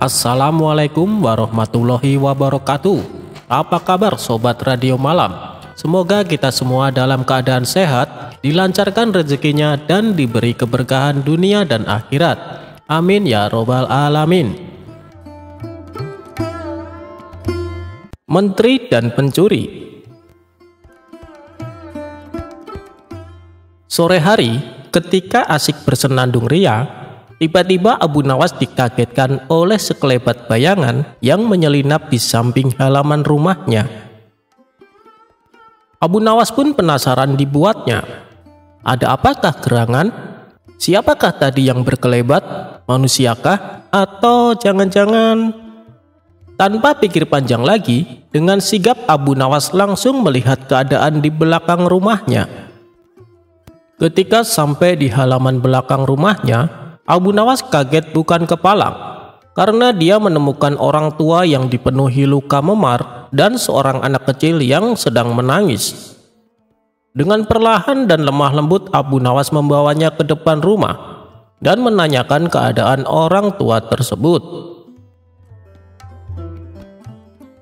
Assalamualaikum warahmatullahi wabarakatuh. Apa kabar Sobat Radio Malam? Semoga kita semua dalam keadaan sehat, dilancarkan rezekinya dan diberi keberkahan dunia dan akhirat. Amin ya robbal alamin. Menteri dan pencuri. Sore hari, ketika asik bersenandung ria, tiba-tiba Abu Nawas dikagetkan oleh sekelebat bayangan yang menyelinap di samping halaman rumahnya. Abu Nawas pun penasaran dibuatnya. Ada apakah gerangan? Siapakah tadi yang berkelebat? Manusiakah? Atau jangan-jangan? Tanpa pikir panjang lagi, dengan sigap Abu Nawas langsung melihat keadaan di belakang rumahnya. Ketika sampai di halaman belakang rumahnya, Abu Nawas kaget bukan kepalang, karena dia menemukan orang tua yang dipenuhi luka memar dan seorang anak kecil yang sedang menangis. Dengan perlahan dan lemah lembut Abu Nawas membawanya ke depan rumah dan menanyakan keadaan orang tua tersebut.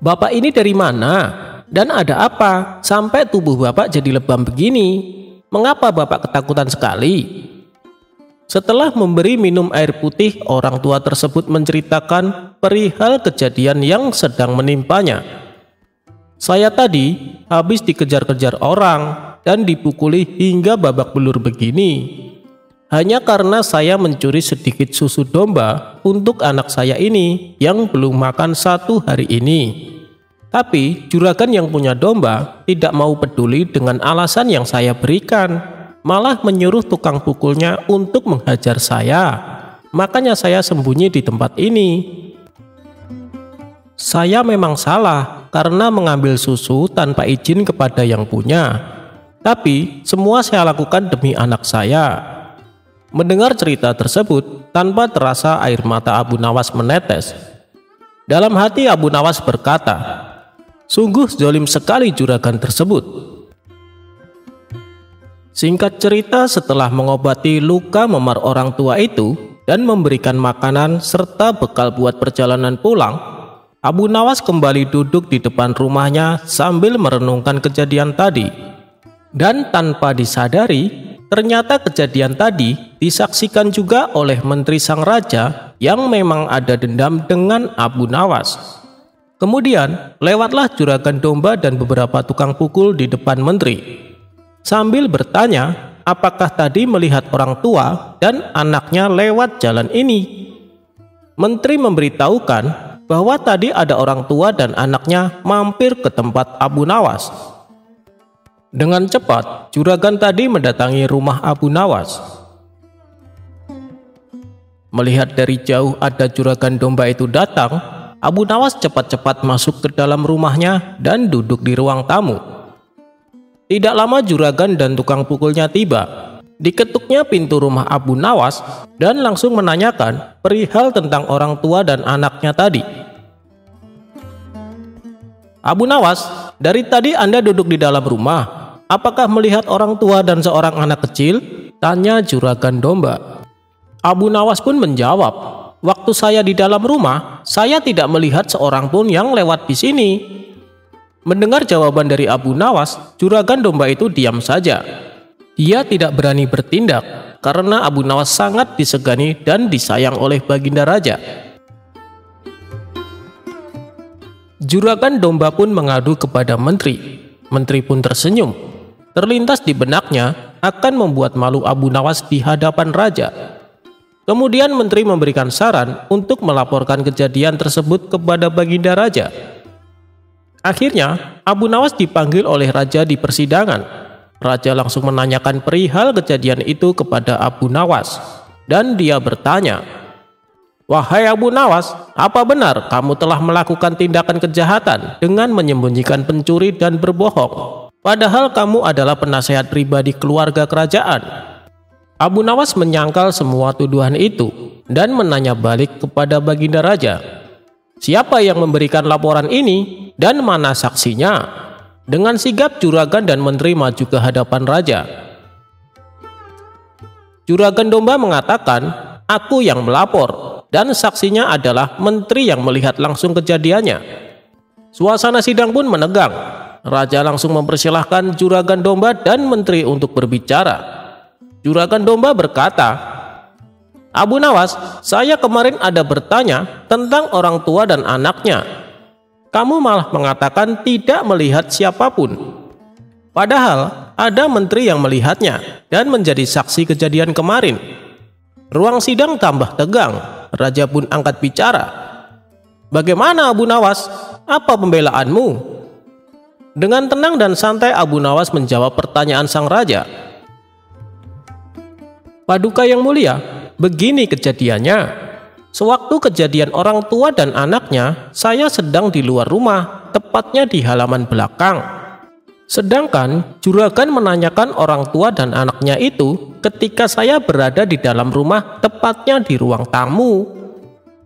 "Bapak ini dari mana? Dan ada apa sampai tubuh Bapak jadi lebam begini? Mengapa Bapak ketakutan sekali?" Setelah memberi minum air putih, orang tua tersebut menceritakan perihal kejadian yang sedang menimpanya. "Saya tadi habis dikejar-kejar orang dan dipukuli hingga babak belur begini. Hanya karena saya mencuri sedikit susu domba untuk anak saya ini yang belum makan 1 hari ini. Tapi juragan yang punya domba tidak mau peduli dengan alasan yang saya berikan. Malah menyuruh tukang pukulnya untuk menghajar saya. Makanya saya sembunyi di tempat ini. Saya memang salah karena mengambil susu tanpa izin kepada yang punya. Tapi semua saya lakukan demi anak saya." Mendengar cerita tersebut, tanpa terasa air mata Abu Nawas menetes. Dalam hati Abu Nawas berkata, "Sungguh zalim sekali juragan tersebut." Singkat cerita, setelah mengobati luka memar orang tua itu dan memberikan makanan serta bekal buat perjalanan pulang, Abu Nawas kembali duduk di depan rumahnya sambil merenungkan kejadian tadi. Dan tanpa disadari, ternyata kejadian tadi disaksikan juga oleh menteri sang raja yang memang ada dendam dengan Abu Nawas. Kemudian lewatlah juragan domba dan beberapa tukang pukul di depan menteri, sambil bertanya apakah tadi melihat orang tua dan anaknya lewat jalan ini. Menteri memberitahukan bahwa tadi ada orang tua dan anaknya mampir ke tempat Abu Nawas. Dengan cepat, juragan tadi mendatangi rumah Abu Nawas. Melihat dari jauh ada juragan domba itu datang, Abu Nawas cepat-cepat masuk ke dalam rumahnya dan duduk di ruang tamu. Tidak lama juragan dan tukang pukulnya tiba. Diketuknya pintu rumah Abu Nawas dan langsung menanyakan perihal tentang orang tua dan anaknya tadi. "Abu Nawas, dari tadi Anda duduk di dalam rumah. Apakah melihat orang tua dan seorang anak kecil?" tanya juragan domba. Abu Nawas pun menjawab, "Waktu saya di dalam rumah, saya tidak melihat seorang pun yang lewat di sini." Mendengar jawaban dari Abu Nawas, juragan domba itu diam saja. Dia tidak berani bertindak karena Abu Nawas sangat disegani dan disayang oleh Baginda Raja. Juragan domba pun mengadu kepada menteri. Menteri pun tersenyum. Terlintas di benaknya akan membuat malu Abu Nawas di hadapan raja. Kemudian menteri memberikan saran untuk melaporkan kejadian tersebut kepada Baginda Raja. Akhirnya, Abu Nawas dipanggil oleh raja di persidangan. Raja langsung menanyakan perihal kejadian itu kepada Abu Nawas. Dan dia bertanya, "Wahai Abu Nawas, apa benar kamu telah melakukan tindakan kejahatan dengan menyembunyikan pencuri dan berbohong? Padahal kamu adalah penasehat pribadi keluarga kerajaan." Abu Nawas menyangkal semua tuduhan itu dan menanya balik kepada Baginda Raja, "Siapa yang memberikan laporan ini dan mana saksinya?" Dengan sigap juragan dan menteri maju ke hadapan raja. Juragan domba mengatakan, "Aku yang melapor dan saksinya adalah menteri yang melihat langsung kejadiannya. Suasana sidang pun menegang. Raja langsung mempersilahkan juragan domba dan menteri untuk berbicara. Juragan domba berkata, "Abu Nawas, saya kemarin ada bertanya tentang orang tua dan anaknya. Kamu malah mengatakan tidak melihat siapapun. Padahal ada menteri yang melihatnya dan menjadi saksi kejadian kemarin." Ruang sidang tambah tegang. Raja pun angkat bicara. "Bagaimana Abu Nawas? Apa pembelaanmu?" Dengan tenang dan santai Abu Nawas menjawab pertanyaan sang raja. "Paduka yang mulia, begini kejadiannya. Sewaktu kejadian orang tua dan anaknya, saya sedang di luar rumah, tepatnya di halaman belakang. Sedangkan juragan menanyakan orang tua dan anaknya itu ketika saya berada di dalam rumah, tepatnya di ruang tamu.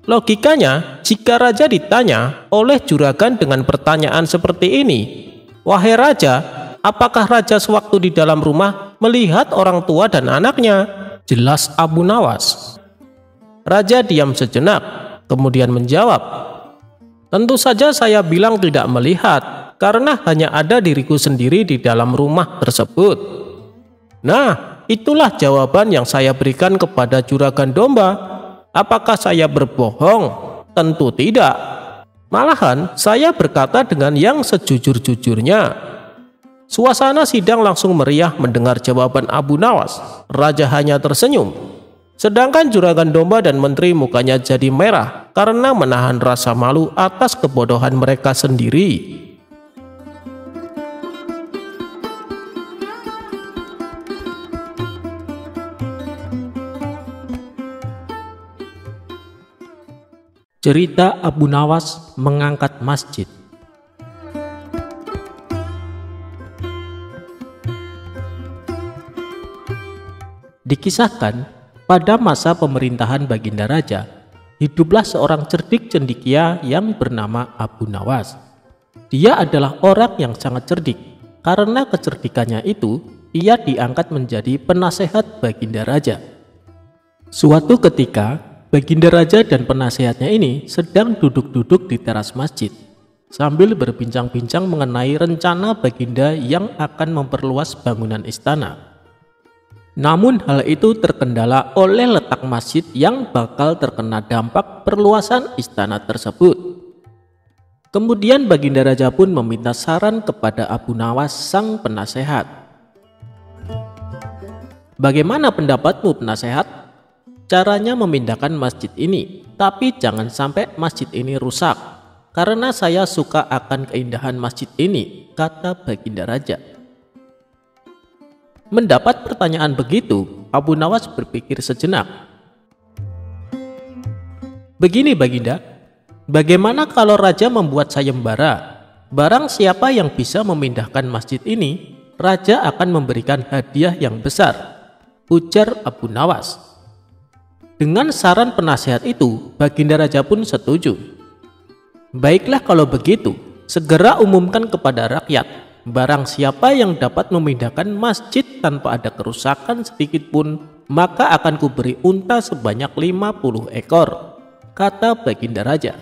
Logikanya, jika raja ditanya oleh juragan dengan pertanyaan seperti ini, 'Wahai raja, apakah raja sewaktu di dalam rumah melihat orang tua dan anaknya?' Jelas Abu Nawas." Raja diam sejenak, kemudian menjawab, "Tentu saja saya bilang tidak melihat, karena hanya ada diriku sendiri di dalam rumah tersebut." Nah, itulah jawaban yang saya berikan kepada juragan domba. Apakah saya berbohong? Tentu tidak. Malahan saya berkata dengan yang sejujur-jujurnya. Suasana sidang langsung meriah mendengar jawaban Abu Nawas. Raja hanya tersenyum. Sedangkan juragan domba dan menteri mukanya jadi merah karena menahan rasa malu atas kebodohan mereka sendiri. Cerita Abu Nawas mengangkat masjid. Dikisahkan, pada masa pemerintahan Baginda Raja, hiduplah seorang cerdik cendekia yang bernama Abu Nawas. Dia adalah orang yang sangat cerdik. Karena kecerdikannya itu, ia diangkat menjadi penasehat Baginda Raja. Suatu ketika, Baginda Raja dan penasehatnya ini sedang duduk-duduk di teras masjid, sambil berbincang-bincang mengenai rencana Baginda yang akan memperluas bangunan istana. Namun hal itu terkendala oleh letak masjid yang bakal terkena dampak perluasan istana tersebut. Kemudian Baginda Raja pun meminta saran kepada Abu Nawas sang penasehat. "Bagaimana pendapatmu penasehat? Caranya memindahkan masjid ini, tapi jangan sampai masjid ini rusak, karena saya suka akan keindahan masjid ini," kata Baginda Raja. Mendapat pertanyaan begitu, Abu Nawas berpikir sejenak. "Begini Baginda, bagaimana kalau raja membuat sayembara? Barang siapa yang bisa memindahkan masjid ini, raja akan memberikan hadiah yang besar," ujar Abu Nawas. Dengan saran penasehat itu, Baginda Raja pun setuju. "Baiklah kalau begitu, segera umumkan kepada rakyat. Barang siapa yang dapat memindahkan masjid tanpa ada kerusakan sedikit pun, maka akan kuberi unta sebanyak 50 ekor, kata Baginda Raja.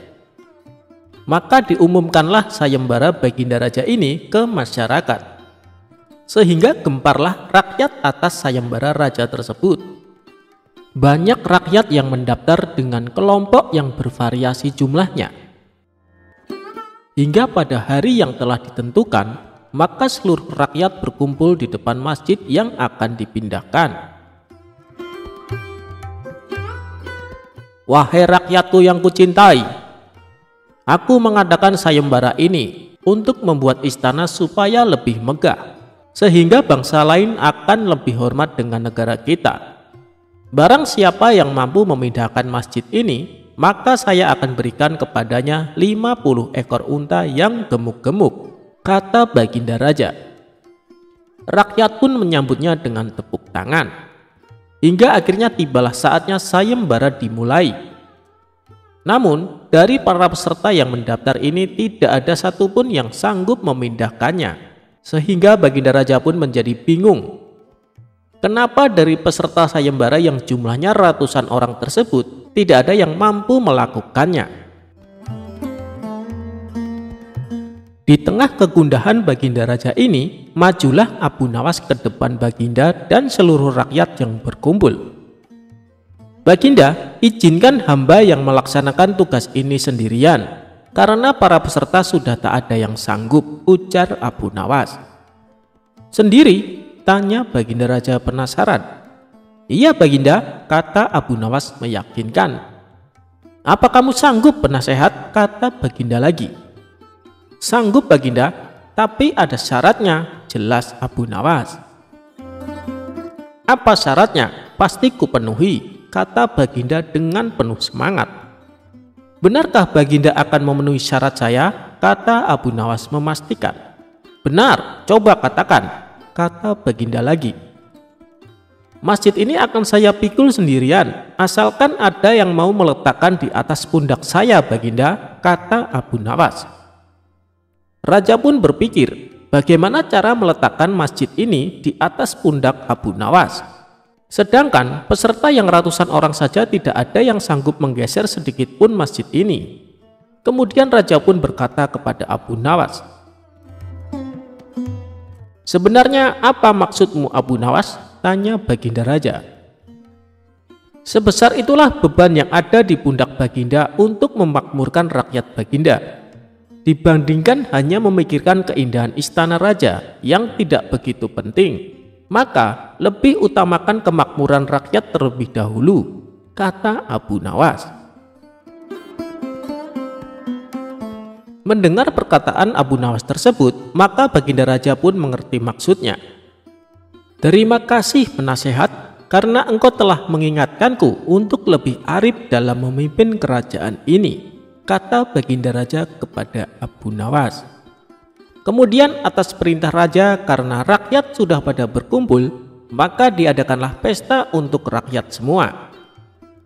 Maka diumumkanlah sayembara Baginda Raja ini ke masyarakat, sehingga gemparlah rakyat atas sayembara raja tersebut. Banyak rakyat yang mendaftar dengan kelompok yang bervariasi jumlahnya. Hingga pada hari yang telah ditentukan, maka seluruh rakyat berkumpul di depan masjid yang akan dipindahkan. Wahai rakyatku yang kucintai, aku mengadakan sayembara ini untuk membuat istana supaya lebih megah, sehingga bangsa lain akan lebih hormat dengan negara kita. Barang siapa yang mampu memindahkan masjid ini, maka saya akan berikan kepadanya 50 ekor unta yang gemuk-gemuk, kata Baginda Raja. Rakyat pun menyambutnya dengan tepuk tangan. Hingga akhirnya tibalah saatnya sayembara dimulai. Namun, dari para peserta yang mendaftar ini tidak ada satupun yang sanggup memindahkannya. Sehingga Baginda Raja pun menjadi bingung. Kenapa dari peserta sayembara yang jumlahnya ratusan orang tersebut tidak ada yang mampu melakukannya? Di tengah kegundahan Baginda Raja ini, majulah Abu Nawas ke depan Baginda dan seluruh rakyat yang berkumpul. "Baginda, izinkan hamba yang melaksanakan tugas ini sendirian, karena para peserta sudah tak ada yang sanggup," ujar Abu Nawas. "Sendiri?" tanya Baginda Raja penasaran. "Iya Baginda," kata Abu Nawas meyakinkan. "Apa kamu sanggup penasehat?" kata Baginda lagi. "Sanggup Baginda, tapi ada syaratnya," jelas Abu Nawas. "Apa syaratnya? Pasti kupenuhi," kata Baginda dengan penuh semangat. "Benarkah Baginda akan memenuhi syarat saya?" kata Abu Nawas memastikan. "Benar, coba katakan," kata Baginda lagi. "Masjid ini akan saya pikul sendirian, asalkan ada yang mau meletakkan di atas pundak saya Baginda," kata Abu Nawas. Raja pun berpikir, bagaimana cara meletakkan masjid ini di atas pundak Abu Nawas. Sedangkan peserta yang ratusan orang saja tidak ada yang sanggup menggeser sedikit pun masjid ini. Kemudian Raja pun berkata kepada Abu Nawas, "Sebenarnya apa maksudmu Abu Nawas?" tanya Baginda Raja. "Sebesar itulah beban yang ada di pundak Baginda untuk memakmurkan rakyat Baginda, dibandingkan hanya memikirkan keindahan istana raja yang tidak begitu penting, maka lebih utamakan kemakmuran rakyat terlebih dahulu," kata Abu Nawas. Mendengar perkataan Abu Nawas tersebut, maka Baginda Raja pun mengerti maksudnya. "Terima kasih penasehat, karena engkau telah mengingatkanku untuk lebih arif dalam memimpin kerajaan ini," kata Baginda Raja kepada Abu Nawas. Kemudian atas perintah Raja, karena rakyat sudah pada berkumpul, maka diadakanlah pesta untuk rakyat semua.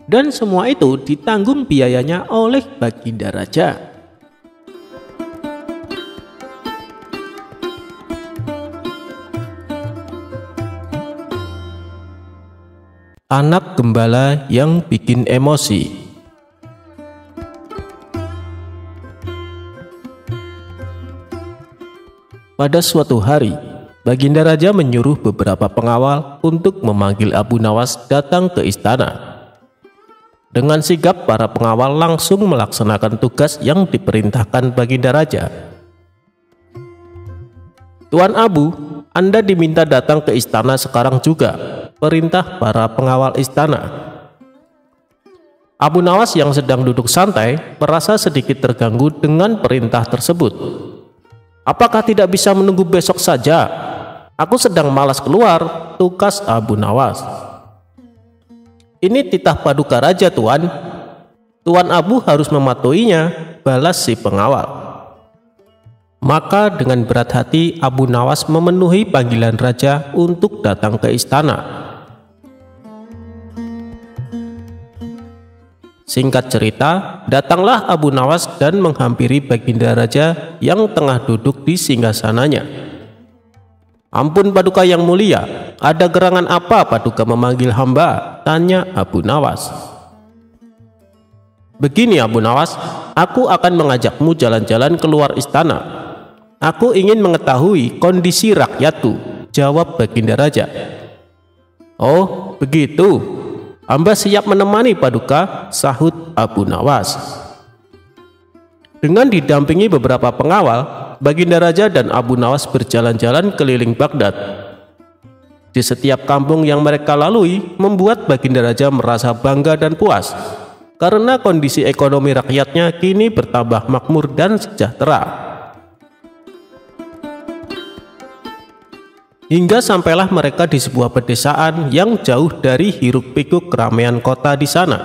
Dan semua itu ditanggung biayanya oleh Baginda Raja. Anak gembala yang bikin emosi. Pada suatu hari, Baginda Raja menyuruh beberapa pengawal untuk memanggil Abu Nawas datang ke istana. Dengan sigap para pengawal langsung melaksanakan tugas yang diperintahkan Baginda Raja. "Tuan Abu, Anda diminta datang ke istana sekarang juga," perintah para pengawal istana. Abu Nawas yang sedang duduk santai merasa sedikit terganggu dengan perintah tersebut. "Apakah tidak bisa menunggu besok saja? Aku sedang malas keluar," tukas Abu Nawas. "Ini titah paduka raja Tuan. Tuan Abu harus mematuhinya," balas si pengawal. Maka dengan berat hati Abu Nawas memenuhi panggilan raja untuk datang ke istana. Singkat cerita, datanglah Abu Nawas dan menghampiri Baginda Raja yang tengah duduk di singgasananya. "Ampun paduka yang mulia, ada gerangan apa paduka memanggil hamba?" tanya Abu Nawas. "Begini Abu Nawas, aku akan mengajakmu jalan-jalan keluar istana. Aku ingin mengetahui kondisi rakyatku," jawab Baginda Raja. "Oh, begitu. Hamba siap menemani paduka," sahut Abu Nawas. Dengan didampingi beberapa pengawal, Baginda Raja dan Abu Nawas berjalan-jalan keliling Baghdad. Di setiap kampung yang mereka lalui membuat Baginda Raja merasa bangga dan puas, karena kondisi ekonomi rakyatnya kini bertambah makmur dan sejahtera. Hingga sampailah mereka di sebuah pedesaan yang jauh dari hiruk-pikuk keramaian kota di sana.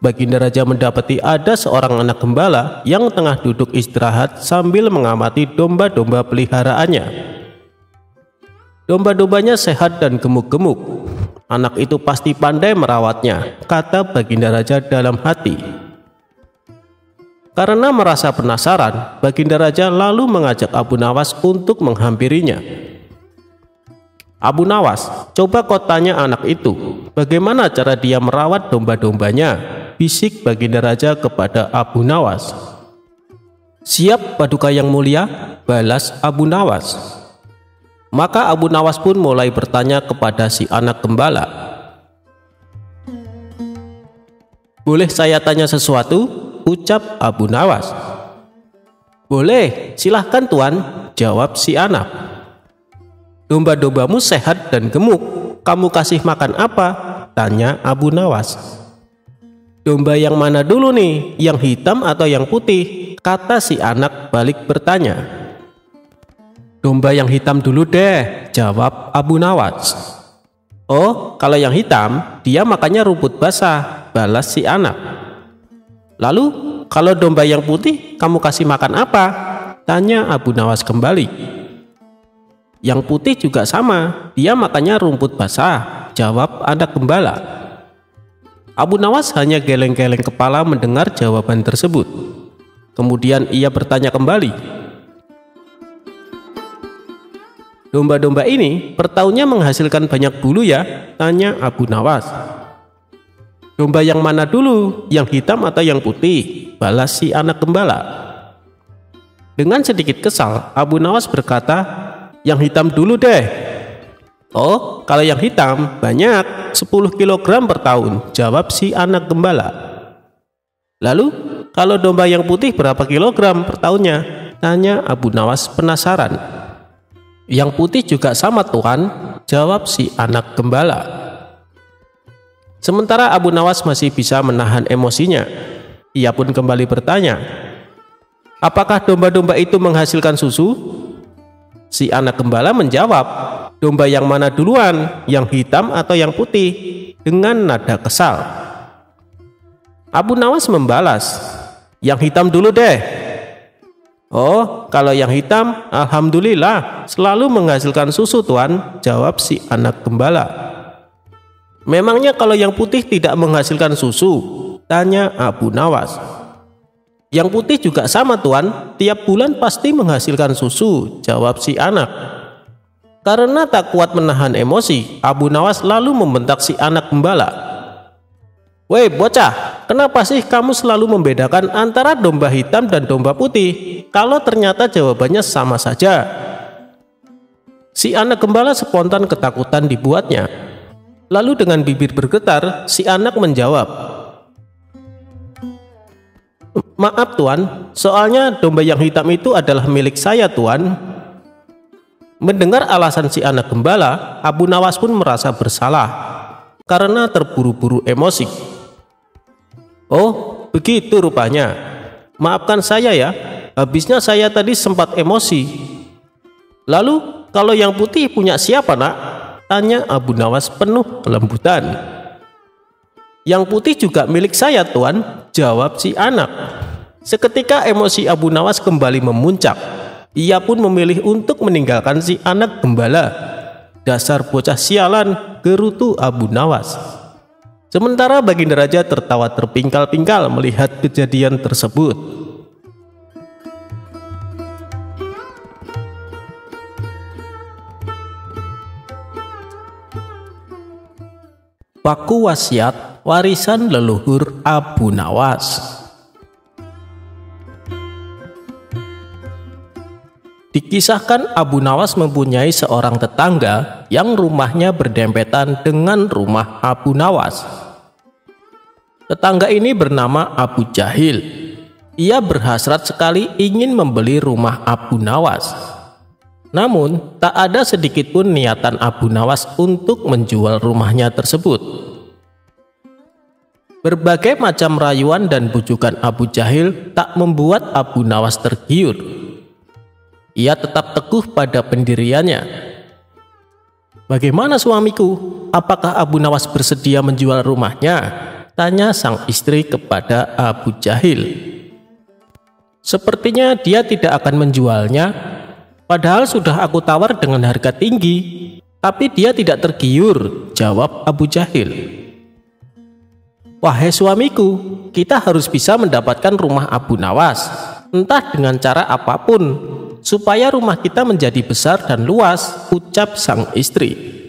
Baginda Raja mendapati ada seorang anak gembala yang tengah duduk istirahat sambil mengamati domba-domba peliharaannya. Domba-dombanya sehat dan gemuk-gemuk. Anak itu pasti pandai merawatnya, kata Baginda Raja dalam hati. Karena merasa penasaran, Baginda Raja lalu mengajak Abu Nawas untuk menghampirinya. Abu Nawas, coba kau tanya anak itu, bagaimana cara dia merawat domba-dombanya, bisik baginda raja kepada Abu Nawas. Siap Paduka yang mulia, balas Abu Nawas. Maka Abu Nawas pun mulai bertanya kepada si anak gembala. Boleh saya tanya sesuatu? Ucap Abu Nawas. Boleh, silahkan tuan, jawab si anak. Domba-dombamu sehat dan gemuk, kamu kasih makan apa? Tanya Abu Nawas. Domba yang mana dulu nih, yang hitam atau yang putih? Kata si anak balik bertanya. Domba yang hitam dulu deh, jawab Abu Nawas. Oh, kalau yang hitam, dia makannya rumput basah, balas si anak. Lalu, kalau domba yang putih, kamu kasih makan apa? Tanya Abu Nawas kembali. Yang putih juga sama, dia makannya rumput basah, jawab anak gembala. Abu Nawas hanya geleng-geleng kepala mendengar jawaban tersebut. Kemudian ia bertanya kembali. Domba-domba ini per tahunnya menghasilkan banyak bulu ya? Tanya Abu Nawas. Domba yang mana dulu? Yang hitam atau yang putih? Balas si anak gembala. Dengan sedikit kesal, Abu Nawas berkata, yang hitam dulu deh. Oh, kalau yang hitam banyak, 10 kg per tahun, jawab si anak gembala. Lalu, kalau domba yang putih berapa kilogram per tahunnya? Tanya Abu Nawas penasaran. Yang putih juga sama tuan, jawab si anak gembala. Sementara Abu Nawas masih bisa menahan emosinya, ia pun kembali bertanya, apakah domba-domba itu menghasilkan susu? Si anak gembala menjawab, domba yang mana duluan, yang hitam atau yang putih? Dengan nada kesal. Abu Nawas membalas, yang hitam dulu deh. Oh, kalau yang hitam, alhamdulillah, selalu menghasilkan susu tuan, jawab si anak gembala. Memangnya kalau yang putih tidak menghasilkan susu? Tanya Abu Nawas. Yang putih juga sama tuan, tiap bulan pasti menghasilkan susu, jawab si anak. Karena tak kuat menahan emosi, Abu Nawas lalu membentak si anak gembala. Woi bocah, kenapa sih kamu selalu membedakan antara domba hitam dan domba putih, kalau ternyata jawabannya sama saja? Si anak gembala spontan ketakutan dibuatnya. Lalu dengan bibir bergetar, si anak menjawab, maaf tuan, soalnya domba yang hitam itu adalah milik saya tuan. Mendengar alasan si anak gembala, Abu Nawas pun merasa bersalah karena terburu-buru emosi. Oh, begitu rupanya. Maafkan saya ya, habisnya saya tadi sempat emosi. Lalu, kalau yang putih punya siapa nak? Tanya Abu Nawas penuh kelembutan. Yang putih juga milik saya tuan, jawab si anak. Seketika emosi Abu Nawas kembali memuncak. Ia pun memilih untuk meninggalkan si anak gembala. Dasar bocah sialan, gerutu Abu Nawas. Sementara baginda raja tertawa terpingkal-pingkal melihat kejadian tersebut. Paku wasiat warisan leluhur Abu Nawas. Dikisahkan Abu Nawas mempunyai seorang tetangga yang rumahnya berdempetan dengan rumah Abu Nawas. Tetangga ini bernama Abu Jahil. Ia berhasrat sekali ingin membeli rumah Abu Nawas. Namun, tak ada sedikit pun niatan Abu Nawas untuk menjual rumahnya tersebut. Berbagai macam rayuan dan bujukan Abu Jahil tak membuat Abu Nawas tergiur. Ia tetap teguh pada pendiriannya. Bagaimana suamiku? Apakah Abu Nawas bersedia menjual rumahnya? Tanya sang istri kepada Abu Jahil. Sepertinya dia tidak akan menjualnya. Padahal sudah aku tawar dengan harga tinggi, tapi dia tidak tergiur, jawab Abu Jahil. Wahai suamiku, kita harus bisa mendapatkan rumah Abu Nawas, entah dengan cara apapun, supaya rumah kita menjadi besar dan luas, ucap sang istri.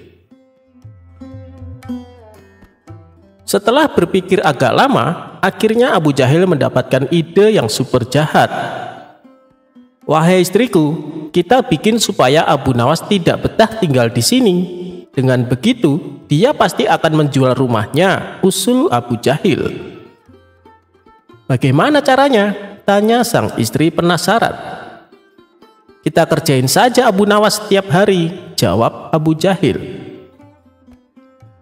Setelah berpikir agak lama, akhirnya Abu Jahil mendapatkan ide yang super jahat. Wahai istriku, kita bikin supaya Abu Nawas tidak betah tinggal di sini. Dengan begitu, dia pasti akan menjual rumahnya, usul Abu Jahil. Bagaimana caranya? Tanya sang istri penasaran. Kita kerjain saja Abu Nawas setiap hari, jawab Abu Jahil.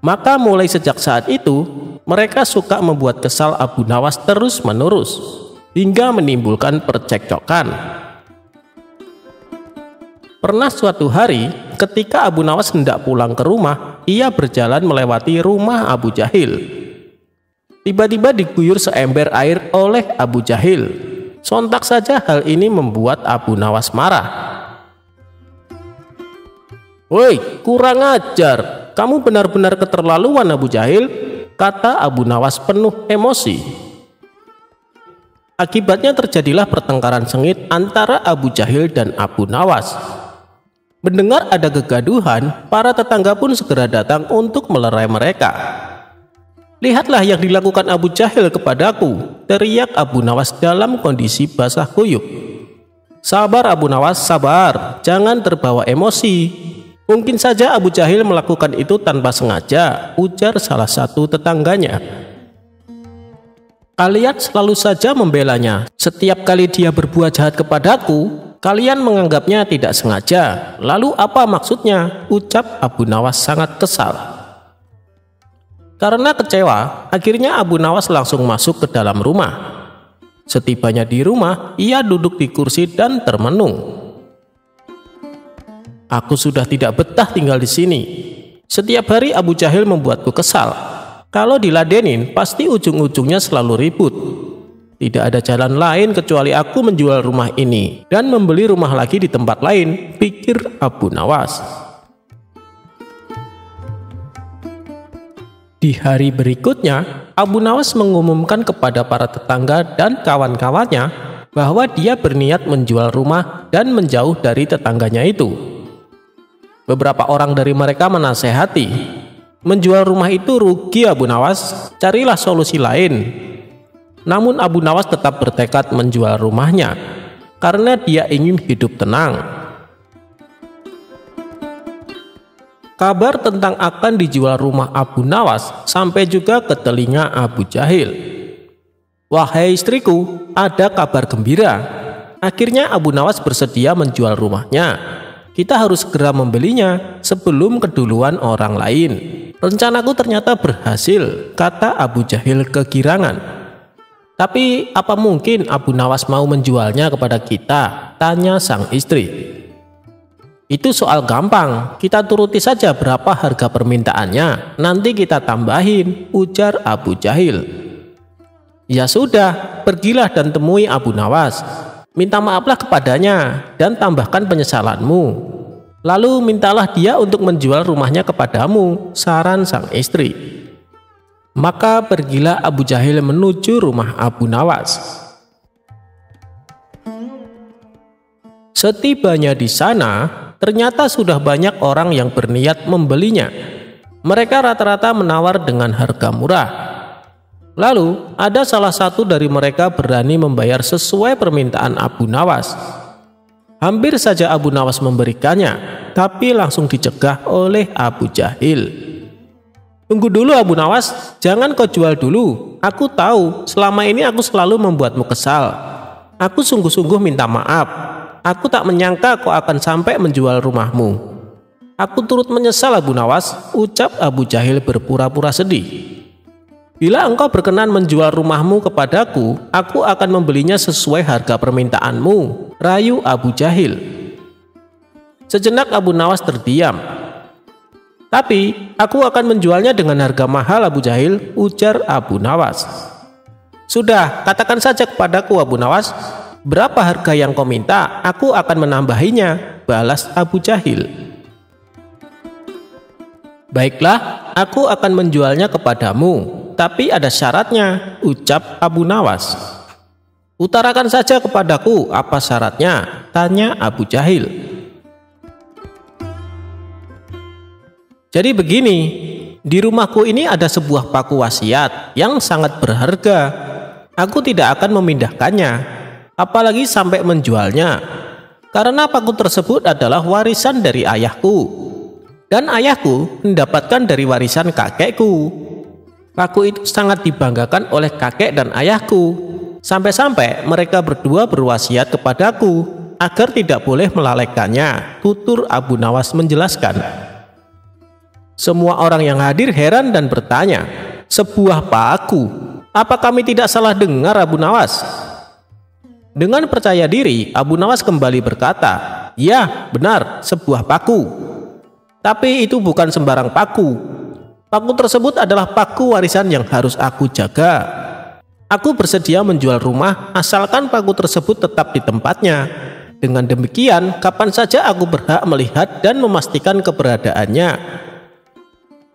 Maka mulai sejak saat itu, mereka suka membuat kesal Abu Nawas terus-menerus, hingga menimbulkan percekcokan. Pernah suatu hari, ketika Abu Nawas hendak pulang ke rumah, ia berjalan melewati rumah Abu Jahil. Tiba-tiba diguyur seember air oleh Abu Jahil. Sontak saja hal ini membuat Abu Nawas marah. Woi, kurang ajar, kamu benar-benar keterlaluan Abu Jahil, kata Abu Nawas penuh emosi. Akibatnya terjadilah pertengkaran sengit antara Abu Jahil dan Abu Nawas. Mendengar ada kegaduhan, para tetangga pun segera datang untuk melerai mereka. Lihatlah yang dilakukan Abu Jahil kepadaku, teriak Abu Nawas dalam kondisi basah kuyup. Sabar Abu Nawas, sabar, jangan terbawa emosi. Mungkin saja Abu Jahil melakukan itu tanpa sengaja, ujar salah satu tetangganya. Kalian selalu saja membelanya. Setiap kali dia berbuat jahat kepadaku, kalian menganggapnya tidak sengaja. Lalu apa maksudnya? Ucap Abu Nawas sangat kesal. Karena kecewa, akhirnya Abu Nawas langsung masuk ke dalam rumah. Setibanya di rumah, ia duduk di kursi dan termenung. Aku sudah tidak betah tinggal di sini. Setiap hari Abu Jahil membuatku kesal. Kalau diladenin, pasti ujung-ujungnya selalu ribut. Tidak ada jalan lain kecuali aku menjual rumah ini dan membeli rumah lagi di tempat lain, pikir Abu Nawas. Di hari berikutnya, Abu Nawas mengumumkan kepada para tetangga dan kawan-kawannya bahwa dia berniat menjual rumah dan menjauh dari tetangganya itu. Beberapa orang dari mereka menasehati, menjual rumah itu rugi Abu Nawas, carilah solusi lain. Namun Abu Nawas tetap bertekad menjual rumahnya karena dia ingin hidup tenang. Kabar tentang akan dijual rumah Abu Nawas sampai juga ke telinga Abu Jahil. Wahai istriku, ada kabar gembira. Akhirnya Abu Nawas bersedia menjual rumahnya. Kita harus segera membelinya sebelum keduluan orang lain. Rencanaku ternyata berhasil, kata Abu Jahil kegirangan. Tapi apa mungkin Abu Nawas mau menjualnya kepada kita? Tanya sang istri. Itu soal gampang, kita turuti saja berapa harga permintaannya, nanti kita tambahin, ujar Abu Jahil. Ya sudah, pergilah dan temui Abu Nawas. Minta maaflah kepadanya dan tambahkan penyesalanmu. Lalu mintalah dia untuk menjual rumahnya kepadamu, saran sang istri. Maka pergilah Abu Jahil menuju rumah Abu Nawas. Setibanya di sana, ternyata sudah banyak orang yang berniat membelinya. Mereka rata-rata menawar dengan harga murah. Lalu, ada salah satu dari mereka berani membayar sesuai permintaan Abu Nawas. Hampir saja Abu Nawas memberikannya, tapi langsung dicegah oleh Abu Jahil. Tunggu dulu Abu Nawas, jangan kau jual dulu. Aku tahu, selama ini aku selalu membuatmu kesal. Aku sungguh-sungguh minta maaf. Aku tak menyangka kau akan sampai menjual rumahmu. Aku turut menyesal Abu Nawas, ucap Abu Jahil berpura-pura sedih. Bila engkau berkenan menjual rumahmu kepadaku, aku akan membelinya sesuai harga permintaanmu, rayu Abu Jahil. Sejenak Abu Nawas terdiam. Tapi aku akan menjualnya dengan harga mahal Abu Jahil, ujar Abu Nawas. Sudah, katakan saja kepadaku Abu Nawas. Berapa harga yang kau minta, aku akan menambahinya, balas Abu Jahil. Baiklah, aku akan menjualnya kepadamu, tapi ada syaratnya, ucap Abu Nawas. "Utarakan saja kepadaku, apa syaratnya?" tanya Abu Jahil. "Jadi begini, di rumahku ini ada sebuah paku wasiat yang sangat berharga. Aku tidak akan memindahkannya, apalagi sampai menjualnya. Karena paku tersebut adalah warisan dari ayahku, dan ayahku mendapatkan dari warisan kakekku. Paku itu sangat dibanggakan oleh kakek dan ayahku, sampai-sampai mereka berdua berwasiat kepadaku agar tidak boleh melalaikannya," tutur Abu Nawas menjelaskan. Semua orang yang hadir heran dan bertanya, "Sebuah paku? Apa kami tidak salah dengar, Abu Nawas?" Dengan percaya diri, Abu Nawas kembali berkata, "Ya, benar, sebuah paku. Tapi itu bukan sembarang paku. Paku tersebut adalah paku warisan yang harus aku jaga. Aku bersedia menjual rumah asalkan paku tersebut tetap di tempatnya. Dengan demikian, kapan saja aku berhak melihat dan memastikan keberadaannya."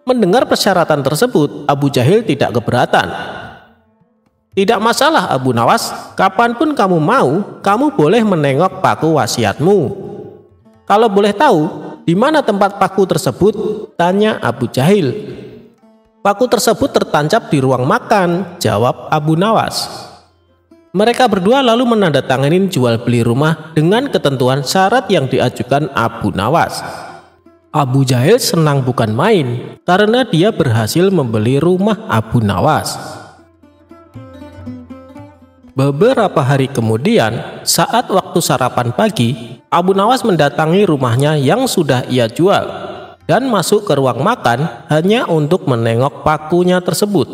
Mendengar persyaratan tersebut, Abu Jahil tidak keberatan. "Tidak masalah Abu Nawas, kapanpun kamu mau, kamu boleh menengok paku wasiatmu. Kalau boleh tahu, di mana tempat paku tersebut?" tanya Abu Jahil. "Paku tersebut tertancap di ruang makan," jawab Abu Nawas. Mereka berdua lalu menandatangani jual beli rumah dengan ketentuan syarat yang diajukan Abu Nawas. Abu Jahil senang bukan main karena dia berhasil membeli rumah Abu Nawas. Beberapa hari kemudian, saat waktu sarapan pagi, Abu Nawas mendatangi rumahnya yang sudah ia jual dan masuk ke ruang makan hanya untuk menengok pakunya tersebut.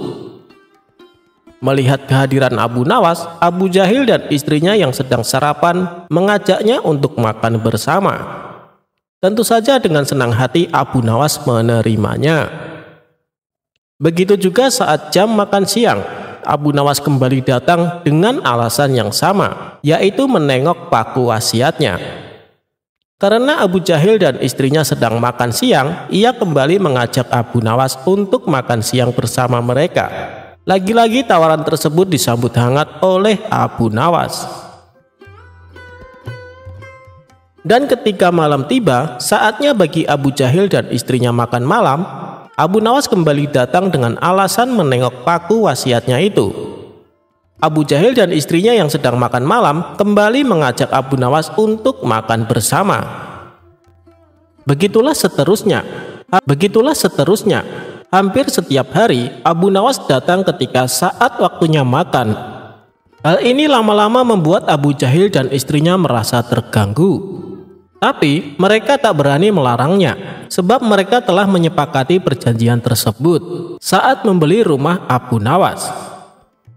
Melihat kehadiran Abu Nawas, Abu Jahil dan istrinya yang sedang sarapan mengajaknya untuk makan bersama. Tentu saja dengan senang hati Abu Nawas menerimanya. Begitu juga saat jam makan siang, Abu Nawas kembali datang dengan alasan yang sama, yaitu menengok paku wasiatnya. Karena Abu Jahil dan istrinya sedang makan siang, ia kembali mengajak Abu Nawas untuk makan siang bersama mereka. Lagi-lagi tawaran tersebut disambut hangat oleh Abu Nawas. Dan ketika malam tiba, saatnya bagi Abu Jahil dan istrinya makan malam, Abu Nawas kembali datang dengan alasan menengok paku wasiatnya itu. Abu Jahil dan istrinya yang sedang makan malam kembali mengajak Abu Nawas untuk makan bersama. Begitulah seterusnya. Hampir setiap hari Abu Nawas datang ketika saat waktunya makan. Hal ini lama-lama membuat Abu Jahil dan istrinya merasa terganggu. Tapi mereka tak berani melarangnya, sebab mereka telah menyepakati perjanjian tersebut saat membeli rumah Abu Nawas.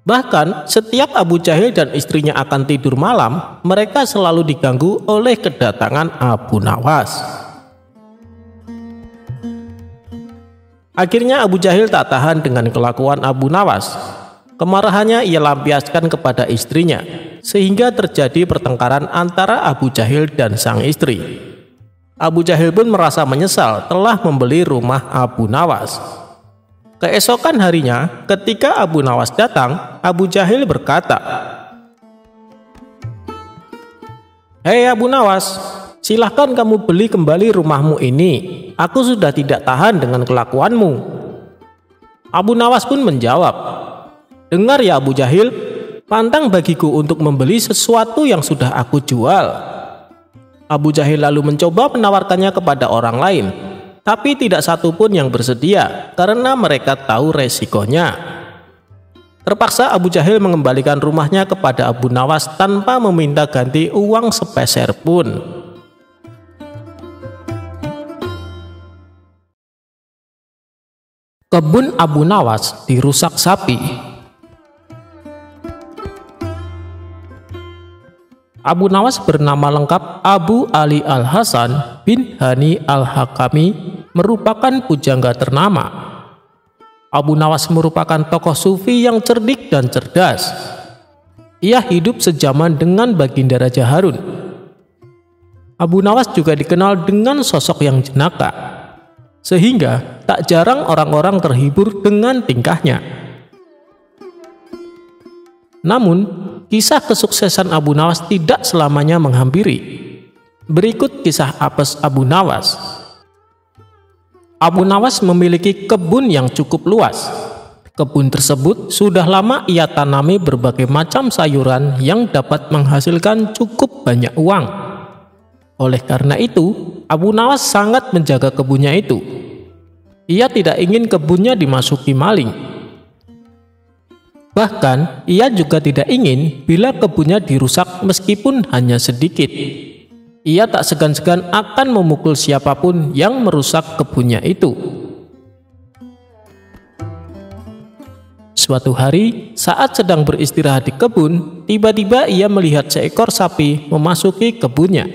Bahkan setiap Abu Jahil dan istrinya akan tidur malam, mereka selalu diganggu oleh kedatangan Abu Nawas. Akhirnya Abu Jahil tak tahan dengan kelakuan Abu Nawas. Kemarahannya ia lampiaskan kepada istrinya, sehingga terjadi pertengkaran antara Abu Jahil dan sang istri. Abu Jahil pun merasa menyesal telah membeli rumah Abu Nawas. Keesokan harinya, ketika Abu Nawas datang, Abu Jahil berkata, "Hei Abu Nawas, silahkan kamu beli kembali rumahmu ini. Aku sudah tidak tahan dengan kelakuanmu." Abu Nawas pun menjawab, "Dengar ya Abu Jahil, pantang bagiku untuk membeli sesuatu yang sudah aku jual." Abu Jahil lalu mencoba menawarkannya kepada orang lain, tapi tidak satu pun yang bersedia karena mereka tahu resikonya. Terpaksa Abu Jahil mengembalikan rumahnya kepada Abu Nawas tanpa meminta ganti uang sepeser pun. Kebun Abu Nawas dirusak sapi. Abu Nawas bernama lengkap Abu Ali Al-Hasan bin Hani Al-Hakami, merupakan pujangga ternama. Abu Nawas merupakan tokoh sufi yang cerdik dan cerdas. Ia hidup sejaman dengan baginda Raja Harun. Abu Nawas juga dikenal dengan sosok yang jenaka, sehingga tak jarang orang-orang terhibur dengan tingkahnya. Namun, kisah kesuksesan Abu Nawas tidak selamanya menghampiri. Berikut kisah apes Abu Nawas. Abu Nawas memiliki kebun yang cukup luas. Kebun tersebut sudah lama ia tanami berbagai macam sayuran yang dapat menghasilkan cukup banyak uang. Oleh karena itu, Abu Nawas sangat menjaga kebunnya itu. Ia tidak ingin kebunnya dimasuki maling. Bahkan, ia juga tidak ingin bila kebunnya dirusak meskipun hanya sedikit. Ia tak segan-segan akan memukul siapapun yang merusak kebunnya itu. Suatu hari, saat sedang beristirahat di kebun, tiba-tiba ia melihat seekor sapi memasuki kebunnya.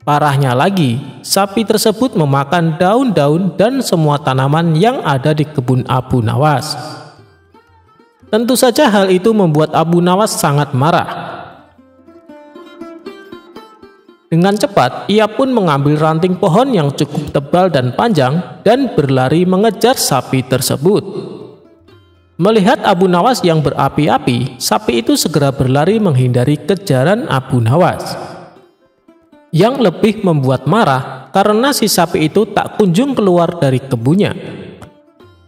Parahnya lagi, sapi tersebut memakan daun-daun dan semua tanaman yang ada di kebun Abu Nawas. Tentu saja hal itu membuat Abu Nawas sangat marah. Dengan cepat, ia pun mengambil ranting pohon yang cukup tebal dan panjang dan berlari mengejar sapi tersebut. Melihat Abu Nawas yang berapi-api, sapi itu segera berlari menghindari kejaran Abu Nawas. Yang lebih membuat marah karena si sapi itu tak kunjung keluar dari kebunnya.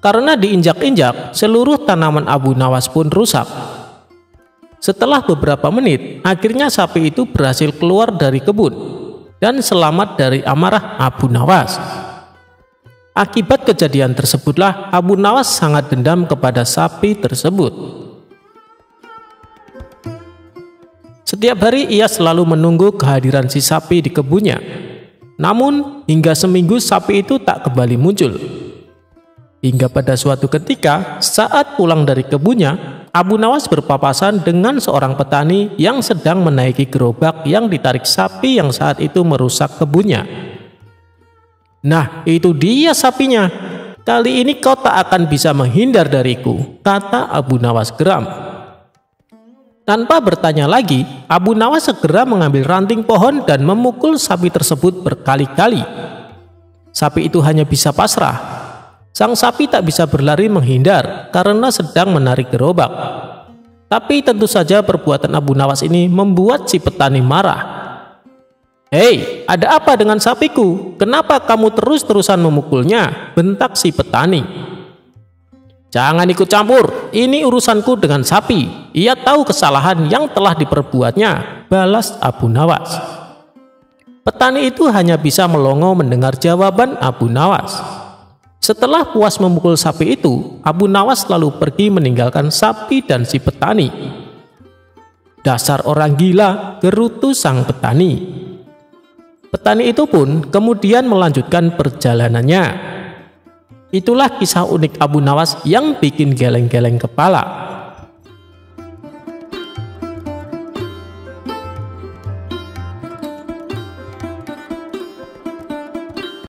Karena diinjak-injak, seluruh tanaman Abu Nawas pun rusak. Setelah beberapa menit, akhirnya sapi itu berhasil keluar dari kebun dan selamat dari amarah Abu Nawas. Akibat kejadian tersebutlah Abu Nawas sangat dendam kepada sapi tersebut. Setiap hari ia selalu menunggu kehadiran si sapi di kebunnya. Namun, hingga seminggu sapi itu tak kembali muncul. Hingga pada suatu ketika, saat pulang dari kebunnya, Abu Nawas berpapasan dengan seorang petani yang sedang menaiki gerobak yang ditarik sapi yang saat itu merusak kebunnya. "Nah, itu dia sapinya. Kali ini kau tak akan bisa menghindar dariku," kata Abu Nawas geram. Tanpa bertanya lagi, Abu Nawas segera mengambil ranting pohon dan memukul sapi tersebut berkali-kali. Sapi itu hanya bisa pasrah. Sang sapi tak bisa berlari menghindar karena sedang menarik gerobak. Tapi tentu saja perbuatan Abu Nawas ini membuat si petani marah. "Hei, ada apa dengan sapiku? Kenapa kamu terus-terusan memukulnya?" bentak si petani. "Jangan ikut campur, ini urusanku dengan sapi. Ia tahu kesalahan yang telah diperbuatnya," balas Abu Nawas. Petani itu hanya bisa melongo mendengar jawaban Abu Nawas. Setelah puas memukul sapi itu, Abu Nawas lalu pergi meninggalkan sapi dan si petani. "Dasar orang gila," gerutu sang petani. Petani itu pun kemudian melanjutkan perjalanannya. Itulah kisah unik Abu Nawas yang bikin geleng-geleng kepala.